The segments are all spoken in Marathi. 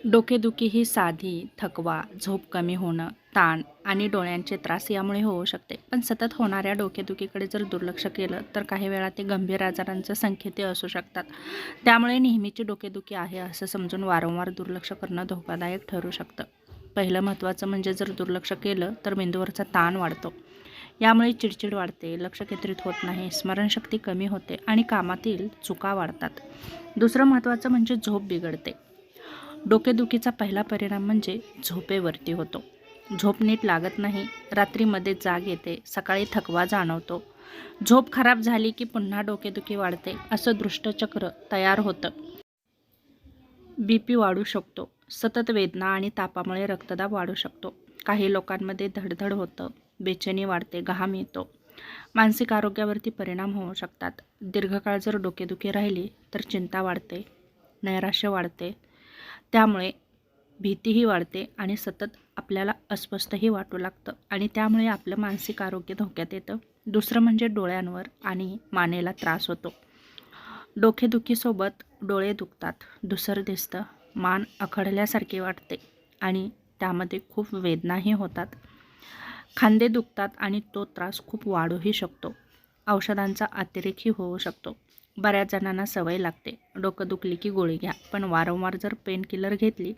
डोकेदुखी ही साधी, थकवा, झोप कमी होणं, ताण आणि डोळ्यांचे त्रास यामुळे होऊ शकते. पण सतत होणाऱ्या डोकेदुखीकडे जर दुर्लक्ष केलं तर काही वेळा ते गंभीर आजारांचं संकेत असू शकतात. त्यामुळे नेहमीची डोकेदुखी आहे असं समजून वारंवार दुर्लक्ष करणं धोकादायक ठरू शकतं. पहिलं महत्त्वाचं म्हणजे जर दुर्लक्ष केलं तर मेंदूवरचा ताण वाढतो. यामुळे चिडचिड वाढते, लक्ष केंद्रित होत नाही, स्मरणशक्ती कमी होते आणि कामातील चुका वाढतात. दुसरं महत्त्वाचं म्हणजे झोप बिघडते. डोकेदुखीचा पहिला परिणाम म्हणजे झोपेवरती होतो. झोप नीट लागत नाही, रात्रीमध्ये जाग येते, सकाळी थकवा जाणवतो. झोप खराब झाली की पुन्हा डोकेदुखी वाढते, असं दुष्टचक्र तयार होतं. BP वाढू शकतो. सतत वेदना आणि तापामुळे रक्तदाब वाढू शकतो. काही लोकांमध्ये धडधड होतं, बेचैनी वाढते, घाम येतो. मानसिक आरोग्यावरती परिणाम होऊ शकतात. दीर्घकाळ जर डोकेदुखी राहिली तर चिंता वाढते, नैराश्य वाढते. त्यामुळे भीतीही वाढते आणि सतत आपल्याला अस्वस्थही वाटू लागतं आणि त्यामुळे आपलं मानसिक आरोग्य धोक्यात येतं. दुसरं म्हणजे डोळ्यांवर आणि मानेला त्रास होतो. डोकेदुखीसोबत डोळे दुखतात, धुसर दिसतं, मान आखडल्यासारखी वाटते आणि त्यामध्ये खूप वेदनाही होतात. खांदे दुखतात आणि तो त्रास खूप वाढूही शकतो. औषधांचा अतिरेकही होऊ शकतो. बऱ्याच जणांना सवय लागते, डोकं दुखली की गोळी घ्या, पण वारंवार जर पेन किलर घेतली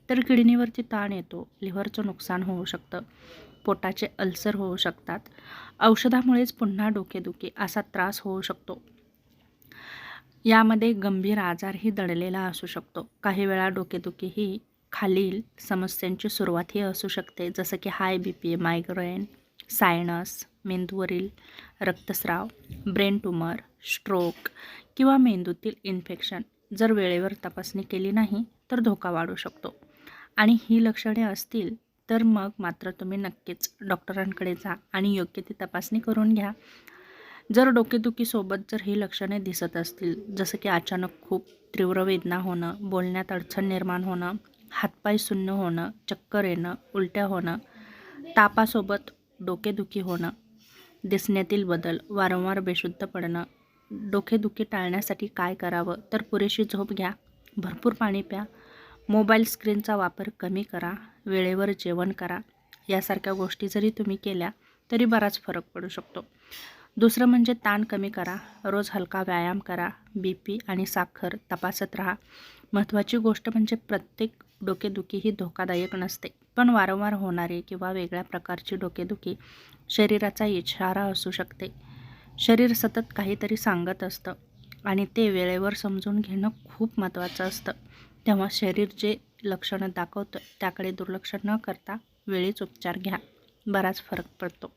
तर किडनीवरती ताण येतो, लिव्हरचं नुकसान होऊ शकतं, पोटाचे अल्सर होऊ शकतात. औषधामुळेच पुन्हा डोकेदुखी असा त्रास होऊ शकतो. यामध्ये गंभीर आजारही दडलेला असू शकतो. काही वेळा डोकेदुखी ही खालील समस्यांची सुरुवातही असू शकते, जसं की हाय BP, मायग्रेन, सायनस, मेंदूवरील रक्तस्राव, ब्रेन ट्यूमर, स्ट्रोक किंवा मेंदूतील इन्फेक्शन. जर वेळेवर तपासणी केली नाही तर धोका वाढू शकतो आणि ही लक्षणे असतील तर मग मात्र तुम्ही नक्कीच डॉक्टरांकडे जा आणि योग्य ती तपासणी करून घ्या. जर डोकेदुखीसोबत जर ही लक्षणे दिसत असतील, जसं की अचानक खूप तीव्र वेदना होणं, बोलण्यात अडचण निर्माण होणं, हातपाय सुन्न होणं, चक्कर येणं, उलट्या होणं, तापासोबत डोकेदुखी होणं, दिसण्यातील बदल, वारंवार बेशुद्ध पडणं. डोकेदुखी टाळण्यासाठी काय करावं तर पुरेशी झोप घ्या, भरपूर पाणी प्या, मोबाईल स्क्रीनचा वापर कमी करा, वेळेवर जेवण करा. यासारख्या गोष्टी जरी तुम्ही केल्या तरी बराच फरक पडू शकतो. दुसरं म्हणजे ताण कमी करा, रोज हलका व्यायाम करा, BP आणि साखर तपासत राहा. महत्त्वाची गोष्ट म्हणजे प्रत्येक डोकेदुखी ही धोकादायक नसते, पण वारंवार होणारी किंवा वेगळ्या प्रकारची डोकेदुखी शरीराचा इशारा असू शकते. शरीर सतत काहीतरी सांगत असतं आणि ते वेळेवर समजून घेणं खूप महत्त्वाचं असतं. तेव्हा शरीर जे लक्षणं दाखवतं त्याकडे दुर्लक्ष न करता वेळीच उपचार घ्या, बराच फरक पडतो.